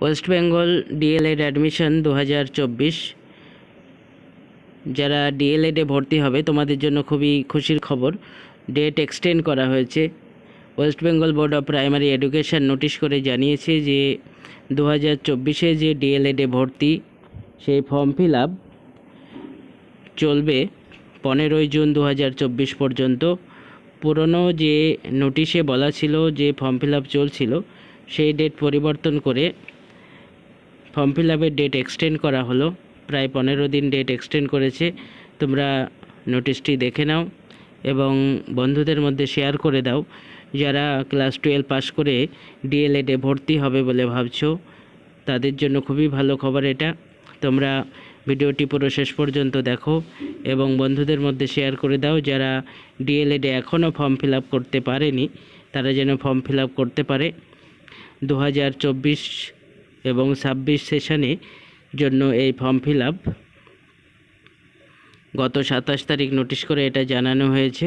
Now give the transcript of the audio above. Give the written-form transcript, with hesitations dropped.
West Bengal D.El.Ed admission 2024 যারা ডিএলএডে ভর্তি হবে তোমাদের জন্য খুবই খুশির খবর। ডেট এক্সটেন্ড করা হয়েছে। West Bengal board of primary education notice করে জানিয়েছে যে 2024 যে ডিএলএডে ভর্তি সেই ফর্ম ফিল আপ চলবে 15ই জুন 2024 পর্যন্ত। পুরনো যে নোটিশে বলা ছিল যে ফর্ম ফিল আপ চলছিল সেই ডেট পরিবর্তন করে ফর্ম ফিল আপের ডেট এক্সটেন্ড করা হলো। প্রায় 15 দিন ডেট এক্সটেন্ড করেছে। তোমরা নোটিশটি দেখে নাও এবং বন্ধুদের মধ্যে শেয়ার করে দাও যারা ক্লাস 12 পাস করে ডিএলএডে ভর্তি হবে বলে ভাবছো। তাদের জন্য খুবই ভালো খবর এটা। তোমরা ভিডিওটি পুরো শেষ পর্যন্ত দেখো এবং বন্ধুদের মধ্যে শেয়ার করে দাও যারা ডিএলএডে এখনও ফর্ম ফিল আপ করতে পারেনি তারা যেন ফর্ম ফিল আপ করতে পারে। 2024 এবং 26 সেশনে জন্য এই ফর্ম ফিল আপ গত 27 তারিখ নোটিশ করে এটা জানানো হয়েছে।